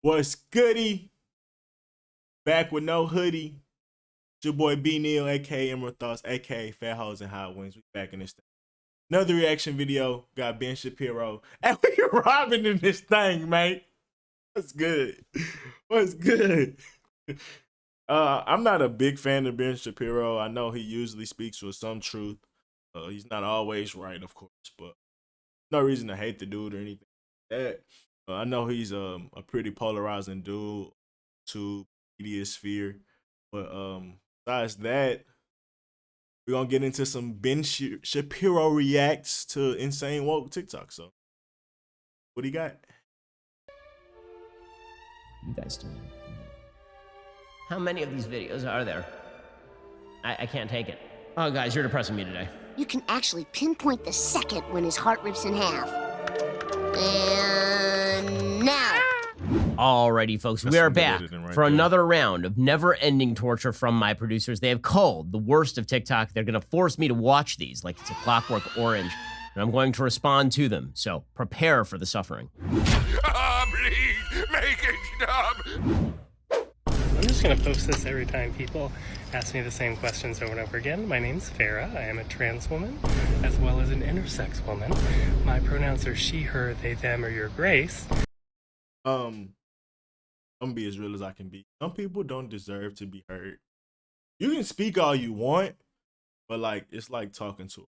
What's goody? Back with no hoodie. It's your boy B Neil, aka Emerald Thoughts, aka Fat Hoes and Hot Wings. We back in this thing. Another reaction video. Got Ben Shapiro. And we robbing in this thing, man. What's good? What's good? I'm not a big fan of Ben Shapiro. I know he usually speaks with some truth. He's not always right, of course, but no reason to hate the dude or anything like that. I know he's a pretty polarizing dude to media sphere, but besides that, we're gonna get into some Ben Shapiro reacts to insane woke TikTok. So, what do you got? You guys do. How many of these videos are there? I can't take it. Oh, guys, you're depressing me today. You can actually pinpoint the second when his heart rips in half. And now. Alrighty, folks, we are back for another round of never-ending torture from my producers. They have culled the worst of TikTok. They're going to force me to watch these like it's a Clockwork Orange, and I'm going to respond to them. So prepare for the suffering. Please, make it stop. I'm just going to post this every time people ask me the same questions over and over again. My name's Farah. I am a trans woman as well as an intersex woman. My pronouns are she, her, they, them, or your grace. I'm gonna be as real as I can be. Some people don't deserve to be heard. You can speak all you want, but like it's like talking to them.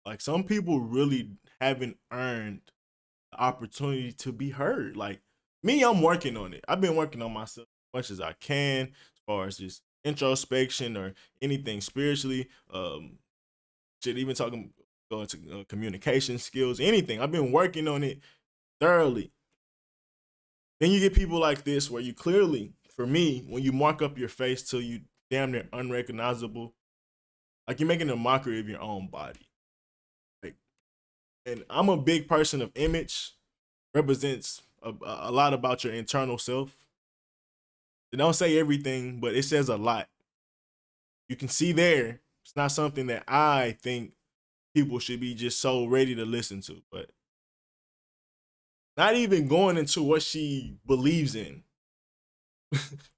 Like some people really haven't earned the opportunity to be heard. Like me, I'm working on it. I've been working on myself as much as I can, as far as just introspection or anything spiritually. Shit, even going to communication skills, anything. I've been working on it thoroughly. Then you get people like this where you clearly, for me, when you mark up your face till you damn near unrecognizable, like you're making a mockery of your own body. Like, and I'm a big person of image, represents a lot about your internal self. It don't say everything, but it says a lot. You can see there, it's not something that I think people should be just so ready to listen to, but not even going into what she believes in,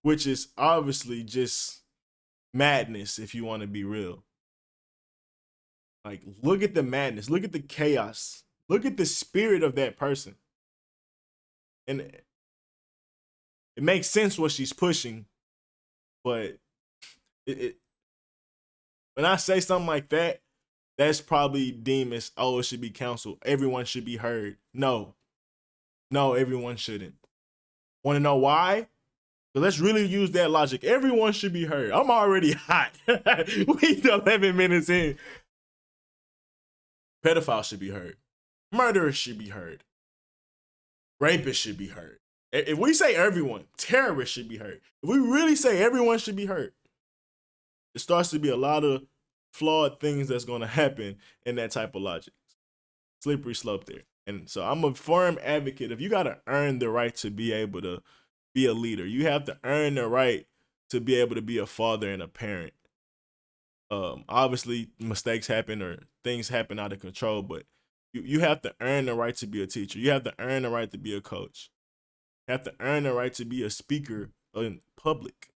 which is obviously just madness if you want to be real. Like, look at the madness, look at the chaos, look at the spirit of that person. And it makes sense what she's pushing, but when I say something like that, that's probably deemed as, oh, it should be canceled. Everyone should be heard. No, everyone shouldn't. Want to know why? So let's really use that logic. Everyone should be heard. I'm already hot. We 11 minutes in. Pedophiles should be heard. Murderers should be heard. Rapists should be heard. If we say everyone, terrorists should be heard. If we really say everyone should be heard, it starts to be a lot of flawed things that's going to happen in that type of logic. Slippery slope there. And so I'm a firm advocate. If you got to earn the right to be able to be a leader, you have to earn the right to be able to be a father and a parent. Obviously, mistakes happen or things happen out of control, but you have to earn the right to be a teacher. You have to earn the right to be a coach. You have to earn the right to be a speaker in public.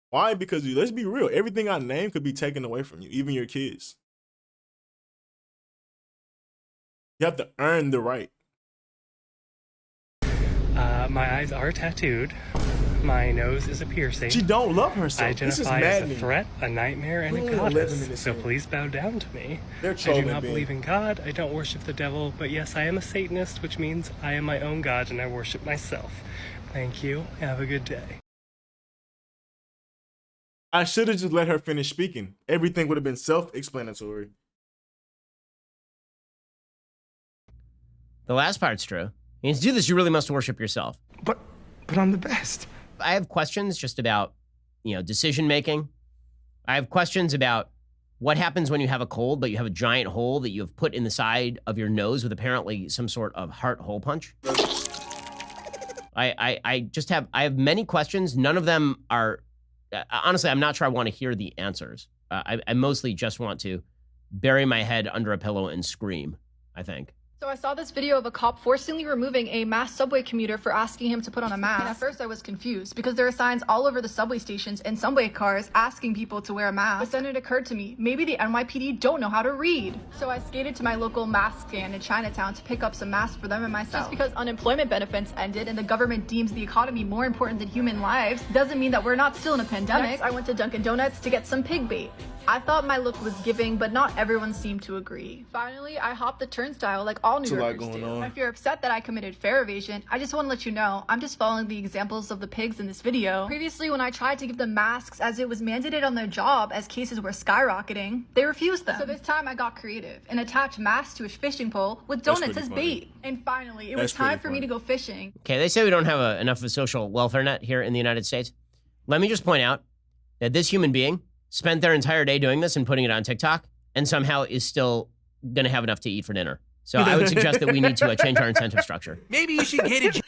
Why? Because let's be real. Everything I name could be taken away from you, even your kids. You have to earn the right. My eyes are tattooed. My nose is a piercing. She don't love herself. I identify as a threat, a nightmare, and a goddess. So please bow down to me. I do not believe in God. I don't worship the devil. But yes, I am a Satanist, which means I am my own God and I worship myself. Thank you. Have a good day. I should have just let her finish speaking. Everything would have been self-explanatory. The last part's true. And to do this, you really must worship yourself. But I'm the best. I have questions just about, decision making. I have questions about what happens when you have a cold, but you have a giant hole that you have put in the side of your nose with apparently some sort of heart hole punch. I have many questions. None of them are, honestly, I'm not sure I want to hear the answers. I mostly just want to bury my head under a pillow and scream, I think. So I saw this video of a cop forcibly removing a masked subway commuter for asking him to put on a mask. And at first I was confused because there are signs all over the subway stations and subway cars asking people to wear a mask. But then it occurred to me, maybe the NYPD don't know how to read. So I skated to my local mask stand in Chinatown to pick up some masks for them and myself. Just because unemployment benefits ended and the government deems the economy more important than human lives doesn't mean that we're not still in a pandemic. Next, I went to Dunkin' Donuts to get some pig bait. I thought my look was giving, but not everyone seemed to agree. Finally, I hopped the turnstile like all New Yorkers do. If you're upset that I committed fare evasion, I just want to let you know I'm just following the examples of the pigs in this video. Previously, when I tried to give them masks as it was mandated on their job as cases were skyrocketing, they refused them. So this time I got creative and attached masks to a fishing pole with donuts as bait. And finally, it was time for me to go fishing. Okay, they say we don't have enough of a social welfare net here in the United States. Let me just point out that this human being spent their entire day doing this and putting it on TikTok, and somehow is still going to have enough to eat for dinner. So I would suggest that we need to change our incentive structure. Maybe you should get a...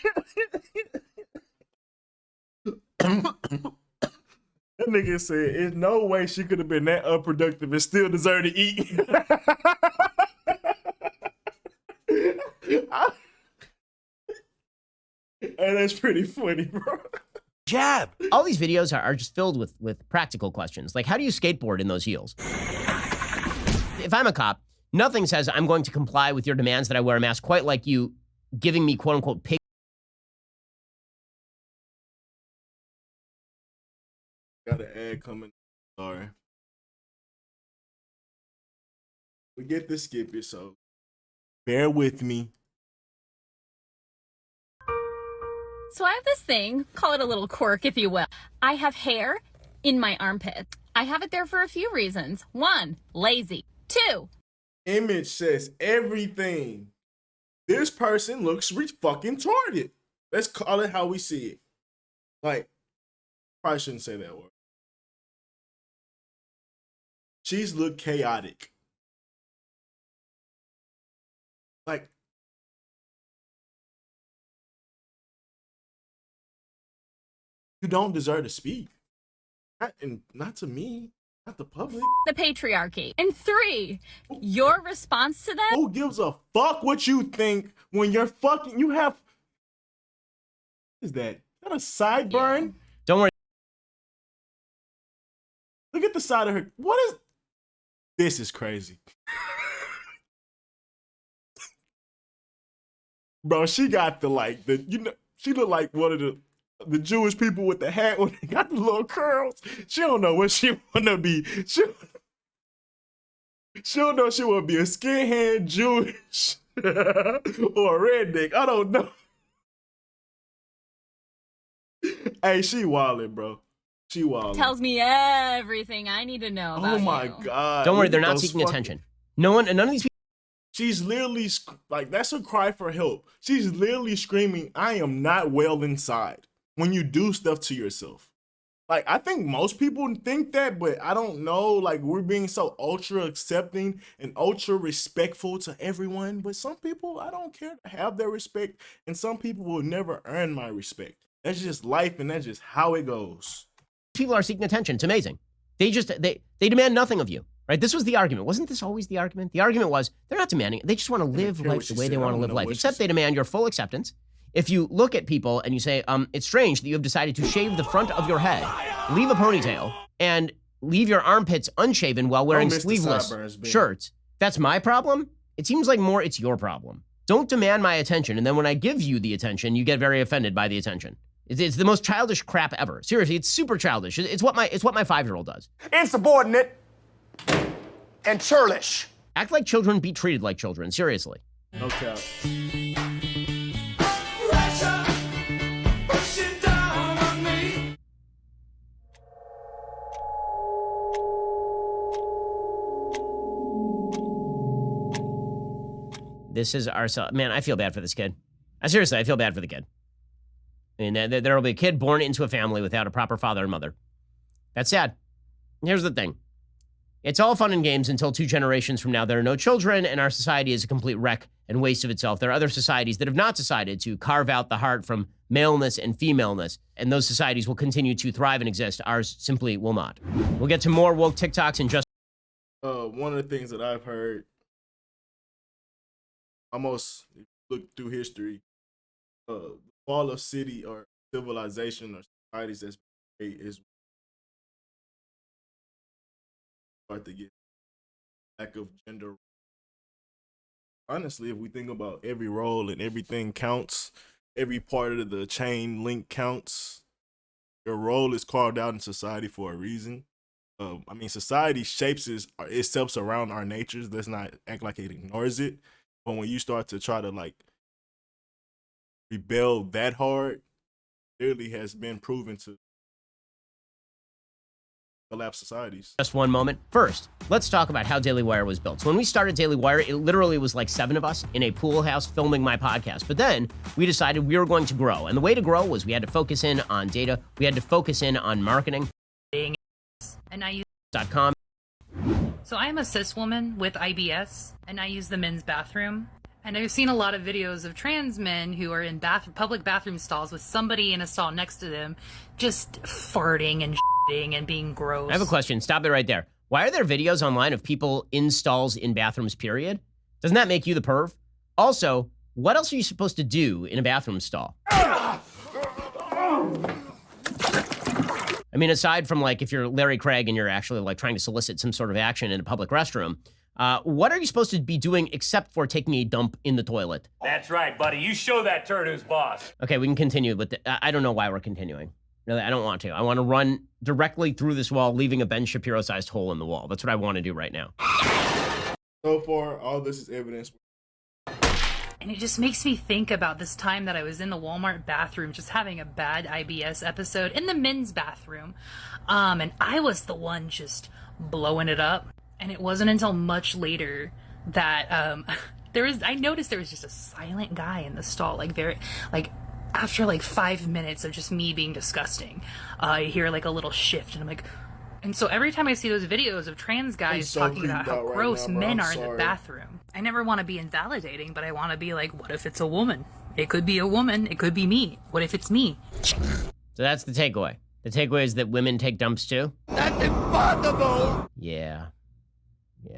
That nigga said, there's no way she could have been that unproductive and still deserve to eat. And that's pretty funny, bro. Jab. All these videos are just filled with practical questions. Like, how do you skateboard in those heels? If I'm a cop, nothing says I'm going to comply with your demands that I wear a mask quite like you giving me quote unquote pig. Got an ad coming. Sorry. We get to skip it, so bear with me. So I have this thing, call it a little quirk, if you will. I have hair in my armpits. I have it there for a few reasons. 1, lazy. 2, image says everything. This person looks fucking retarded. Let's call it how we see it. Like, probably shouldn't say that word. She's look chaotic. Like, you don't deserve to speak. Not to me, not the public. the patriarchy. And 3, your response to them. Who gives a fuck what you think when you're fucking, you have, what is that? Is that a sideburn? Yeah. Don't worry. Look at the side of her. What is, this is crazy. Bro, she got she looked like one of the Jewish people with the hat when they got the little curls. She don't know what she wanna be. She don't know if she wanna be a skinhead Jewish or a redneck. I don't know. Hey, she wildin', bro. She wildin'. Tells me everything I need to know about Oh my God. Don't worry, they're not seeking attention. None of these people. She's literally, like, that's a cry for help. She's literally screaming, I am not well inside, when you do stuff to yourself. Like, I think most people think that, but I don't know. Like, we're being so ultra accepting and ultra respectful to everyone. But some people, I don't care to have their respect. And some people will never earn my respect. That's just life, and that's just how it goes. People are seeking attention. It's amazing. They demand nothing of you. Right? This was the argument. Wasn't this always the argument? The argument was they're not demanding it. They just want to live life the way they want to live life, except they demand your full acceptance. If you look at people and you say, it's strange that you have decided to shave the front of your head, leave a ponytail, and leave your armpits unshaven while wearing sleeveless shirts, that's my problem? It seems like more it's your problem. Don't demand my attention, and then when I give you the attention, you get very offended by the attention. It's the most childish crap ever. Seriously, it's super childish. It's what my 5-year-old does. Insubordinate and churlish. Act like children, be treated like children. Seriously. Okay. This is our son. Man, I feel bad for this kid. Seriously, I feel bad for the kid. And there will be a kid born into a family without a proper father and mother. That's sad. Here's the thing. It's all fun and games until 2 generations from now there are no children and our society is a complete wreck and waste of itself. There are other societies that have not decided to carve out the heart from maleness and femaleness, and those societies will continue to thrive and exist. Ours simply will not. We'll get to more woke TikToks in just... One of the things that I've heard almost, if you look through history, the fall of city or civilization or societies that's great is start to get lack of gender. Honestly, if we think about every role and everything counts, every part of the chain link counts. Your role is carved out in society for a reason. I mean, society shapes itself around our natures. Let's not act like it ignores it. But when you start to try to like rebel that hard, clearly has been proven to collapse societies. Just one moment. First, let's talk about how Daily Wire was built. So when we started Daily Wire, it literally was like 7 of us in a pool house filming my podcast. But then we decided we were going to grow. And the way to grow was we had to focus in on data. We had to focus in on marketing. And I use .com. So I am a cis woman with IBS, and I use the men's bathroom. And I've seen a lot of videos of trans men who are in public bathroom stalls with somebody in a stall next to them just farting and shitting and being gross. I have a question. Stop it right there. Why are there videos online of people in stalls in bathrooms, period? Doesn't that make you the perv? Also, what else are you supposed to do in a bathroom stall? I mean, aside from like if you're Larry Craig and you're actually like trying to solicit some sort of action in a public restroom, what are you supposed to be doing except for taking a dump in the toilet? That's right, buddy. You show that turd who's boss. Okay, we can continue, but I don't know why we're continuing. Really, I don't want to. I want to run directly through this wall, leaving a Ben Shapiro-sized hole in the wall. That's what I want to do right now. So far, all this is evidence. And it just makes me think about this time that I was in the Walmart bathroom just having a bad IBS episode in the men's bathroom. And I was the one just blowing it up. And it wasn't until much later that I noticed there was just a silent guy in the stall, after like 5 minutes of just me being disgusting, I hear like a little shift, and I'm like, and so every time I see those videos of trans guys talking about how gross men are in the bathroom, I never want to be invalidating, but I want to be like, what if it's a woman? It could be a woman. It could be me. What if it's me? So that's the takeaway. The takeaway is that women take dumps too? That's impossible! Yeah.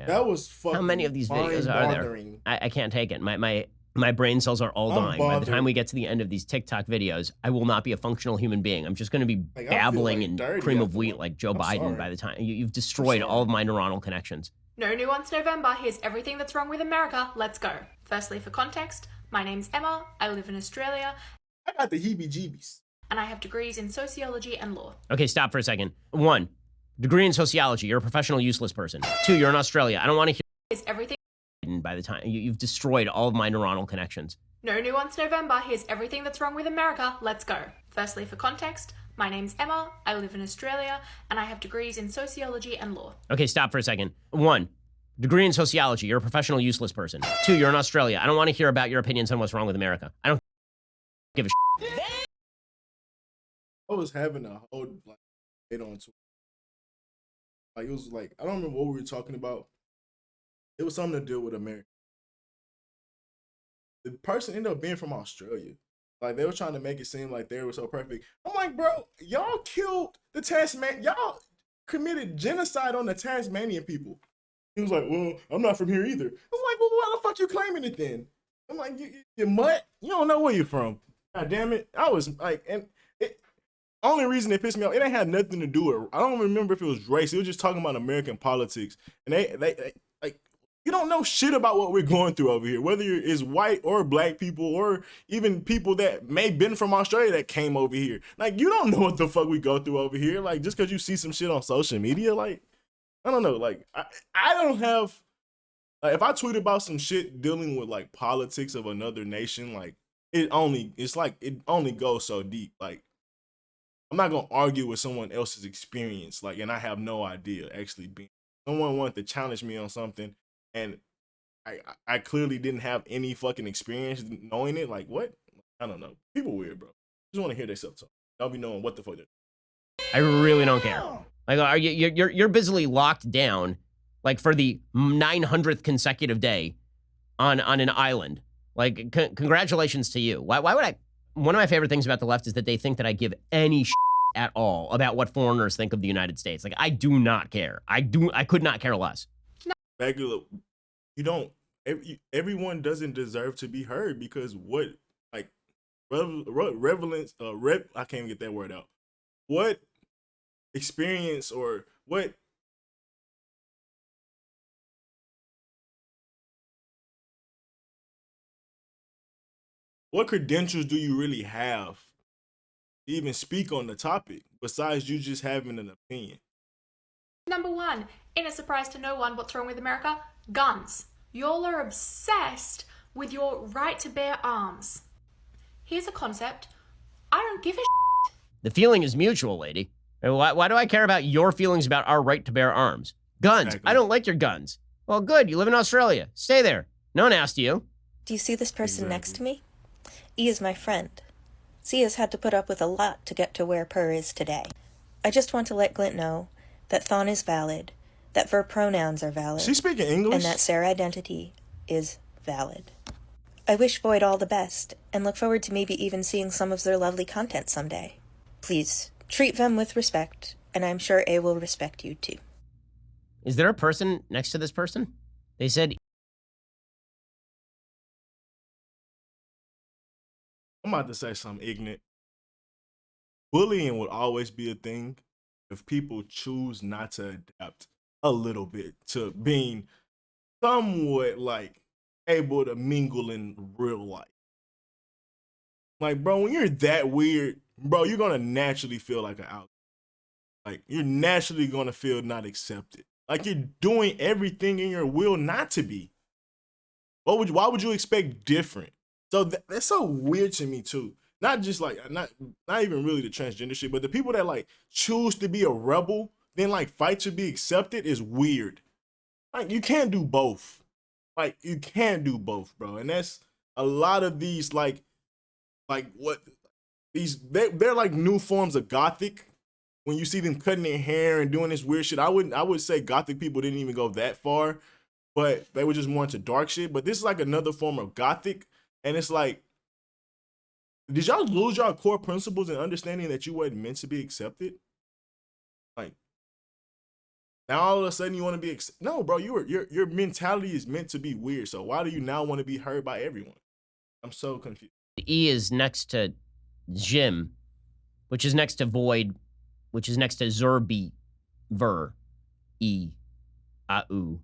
That was fucking How many of these videos are there? I can't take it. My brain cells are all dying. By the time we get to the end of these TikTok videos, I will not be a functional human being. I'm just going to be babbling in cream of wheat like Joe Biden by the time. You've destroyed all of my neuronal connections. No nuance November. Here's everything that's wrong with America. Let's go. Firstly, for context, my name's Emma. I live in Australia. I got the heebie-jeebies. And I have degrees in sociology and law. Okay, stop for a second. 1, degree in sociology. You're a professional useless person. 2, you're in Australia. I don't want to hear. Is everything. By the time you've destroyed all of my neuronal connections. No nuance November. Here's everything that's wrong with America. Let's go. Firstly, for context, my name's Emma. I live in Australia, and I have degrees in sociology and law. Okay, stop for a second. 1, degree in sociology. You're a professional useless person. 2, you're in Australia. I don't want to hear about your opinions on what's wrong with America. I don't give a shit. I was having a whole debate on Twitter. Like it was like I don't remember what we were talking about. It was something to do with America. The person ended up being from Australia. Like they were trying to make it seem like they were so perfect. I'm like, bro, y'all killed the Tasman. Y'all committed genocide on the Tasmanian people. He was like, well, I'm not from here either. I was like, well, why the fuck you claiming it then? I'm like, you mutt. You don't know where you're from. God damn it. I was like, and only reason it pissed me off, it ain't had nothing to do with. I don't remember if it was race. It was just talking about American politics, and they like. You don't know shit about what we're going through over here, whether it's white or black people or even people that may have been from Australia that came over here. Like, you don't know what the fuck we go through over here. Like, just because you see some shit on social media, like, I don't know. Like, I don't have, like, if I tweet about some shit dealing with, like, politics of another nation, like, it only goes so deep. Like, I'm not going to argue with someone else's experience, like, and I have no idea actually being. Someone wanted to challenge me on something. And I clearly didn't have any fucking experience knowing it. Like, what? I don't know. People weird, bro. Just want to hear themselves talk. I'll be knowing what the fuck they're doing. I really don't care. Like, are you're busily locked down, like for the 900th consecutive day, on an island. Like, congratulations to you. Why would I? One of my favorite things about the left is that they think that I give any shit at all about what foreigners think of the United States. Like, I do not care. I could not care less. Regular, you don't everyone doesn't deserve to be heard because what like relevance I can't even get that word out. What experience or what credentials do you really have to even speak on the topic besides you just having an opinion? Number 1, in a surprise to no one, what's wrong with America? Guns. Y'all are obsessed with your right to bear arms. Here's a concept. I don't give a shit. The feeling is mutual, lady. Why do I care about your feelings about our right to bear arms? Guns. Exactly. I don't like your guns. Well, good. You live in Australia. Stay there. No one asked you. Do you see this person next to me? E is my friend. C has had to put up with a lot to get to where Per is today. I just want to let Glint know that Thon is valid, that ver pronouns are valid. She's speaking English? And that Sarah identity is valid. I wish Void all the best, and look forward to maybe even seeing some of their lovely content someday. Please, treat them with respect, and I'm sure A will respect you too. Is there a person next to this person? They said... I'm about to say something ignorant. Bullying will always be a thing if people choose not to adapt a little bit to being somewhat like able to mingle in real life. Like, bro, when you're that weird, bro, you're gonna naturally feel like an out. Like, you're naturally gonna feel not accepted. Like, you're doing everything in your will not to be. Why would you expect different? So that's so weird to me too. Not just like not even really the transgender shit, but the people that like choose to be a rebel, then like fight to be accepted is weird. Like, you can't do both. Like, you can't do both, bro. And that's a lot of these like what these they're like new forms of gothic. When you see them cutting their hair and doing this weird shit, I would say gothic people didn't even go that far, but they were just more into dark shit. But this is like another form of gothic. And it's like, did y'all lose y'all core principles and understanding that you wasn't meant to be accepted? Like, now all of a sudden you want to be no, bro. Your mentality is meant to be weird. So why do you now want to be heard by everyone? I'm so confused. E is next to Jim, which is next to Void, which is next to Zerby, Ver, E, Ah-oo,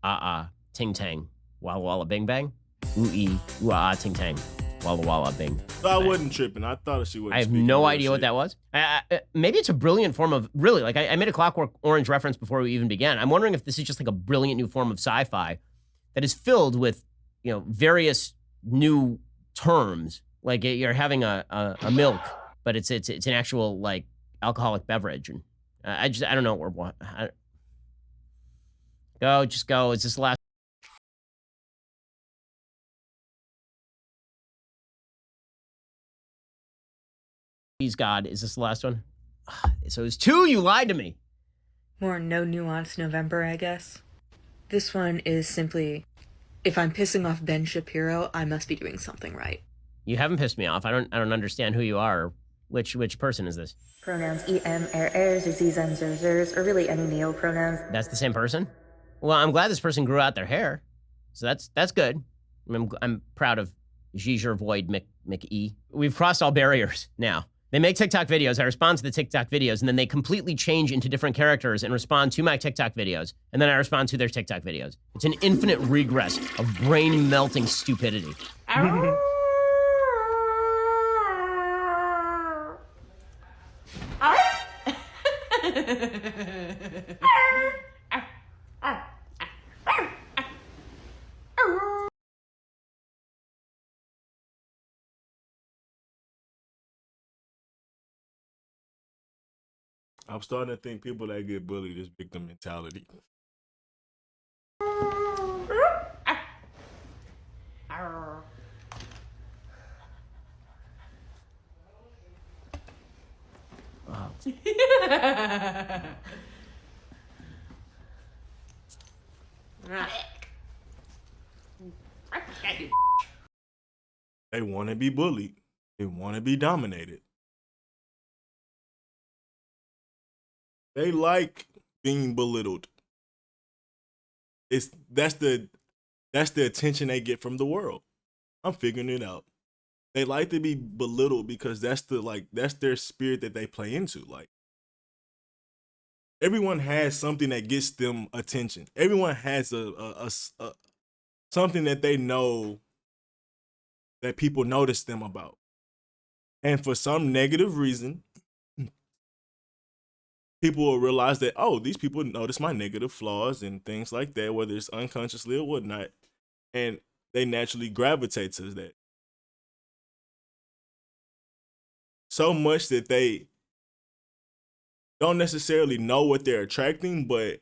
Ah-ah, Ting Tang, Walla Walla Bing Bang. Ooh-ee, ooh-ah, ting-tang, walla-walla, bing. So I wasn't tripping. I thought she was. I have no idea what that was. Maybe it's a brilliant form of, really, like I made a Clockwork Orange reference before we even began. I'm wondering if this is just like a brilliant new form of sci-fi that is filled with, you know, various new terms. Like you're having a milk, but it's an actual, like, alcoholic beverage. And I don't know what we're... Just go. Is this the last... Please, God, is this the last one? So it's 2, you lied to me. More no nuance November, I guess. This one is simply, if I'm pissing off Ben Shapiro, I must be doing something right. You haven't pissed me off. I don't understand who you are. Which person is this? Pronouns em, ers, or z's, and zers, or really any neo pronouns. That's the same person? Well, I'm glad this person grew out their hair. So that's good. I'm proud of Giger Void McE. We've crossed all barriers now. They make TikTok videos, I respond to the TikTok videos, and then they completely change into different characters and respond to my TikTok videos, and then I respond to their TikTok videos. It's an infinite regress of brain-melting stupidity. I'm starting to think people that get bullied is victim mentality. Wow. They want to be bullied. They want to be dominated. They like being belittled. That's the That's the attention they get from the world. I'm figuring it out. They like to be belittled because that's their spirit that they play into. Like, everyone has something that gets them attention. Everyone has a something that they know that people notice them about. And for some negative reason, people will realize that, oh, these people notice my negative flaws and things like that, whether it's unconsciously or whatnot. And they naturally gravitate to that. So much that they don't necessarily know what they're attracting, but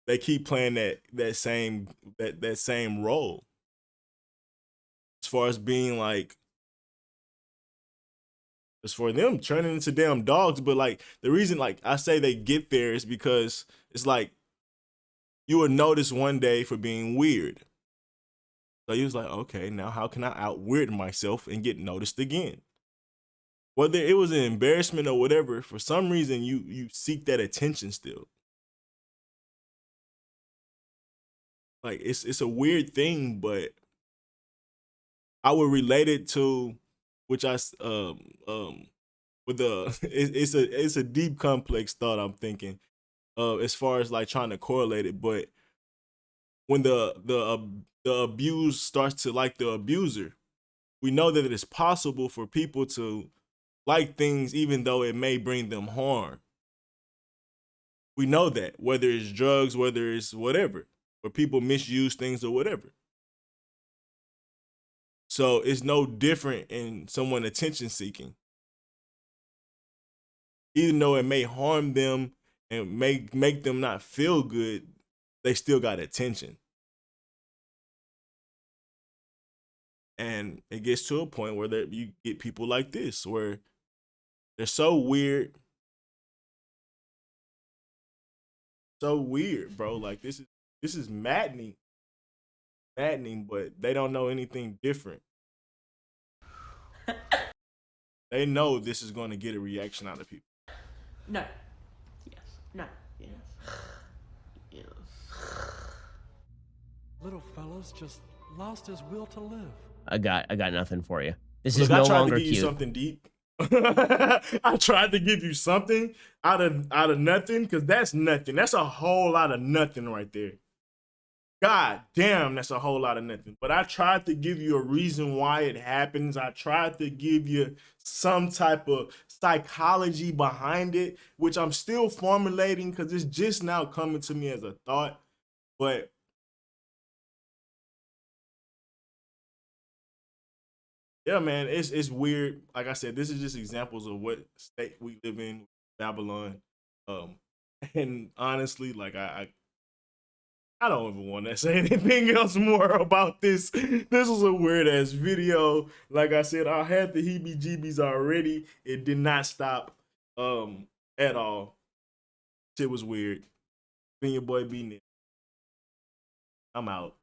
they keep playing that same role. As far as being like, as for them turning into damn dogs. But like, the reason like I say they get there is because it's like, you were noticed one day for being weird. So he was like, okay, now how can I out weird myself and get noticed again? Whether it was an embarrassment or whatever, for some reason you seek that attention still. Like, it's a weird thing, but I would relate it to, which I with the it's a deep complex thought I'm thinking, as far as like trying to correlate it. But when the abuse starts to like the abuser, we know that it is possible for people to like things even though it may bring them harm. We know that, whether it's drugs, whether it's whatever, or people misuse things or whatever. So it's no different in someone attention seeking. Even though it may harm them and make them not feel good, they still got attention. And it gets to a point where you get people like this, where they're so weird, bro. Like, this is maddening, but they don't know anything different. They know this is going to get a reaction out of people. No. Yes. No. Yes. Yes. Little fella's just lost his will to live. I got nothing for you. This Look, is no longer cute. I tried to give you something deep. I tried to give you something out of nothing, because that's nothing. That's a whole lot of nothing right there. God damn, that's a whole lot of nothing. But I tried to give you a reason why it happens. I tried to give you some type of psychology behind it, which I'm still formulating because it's just now coming to me as a thought. But yeah, man, it's weird. Like I said, this is just examples of what state we live in, Babylon. And honestly, like I don't even want to say anything else more about this. This was a weird ass video. Like I said, I had the heebie-jeebies already. It did not stop at all. Shit was weird. Been your boy B-Nick. I'm out.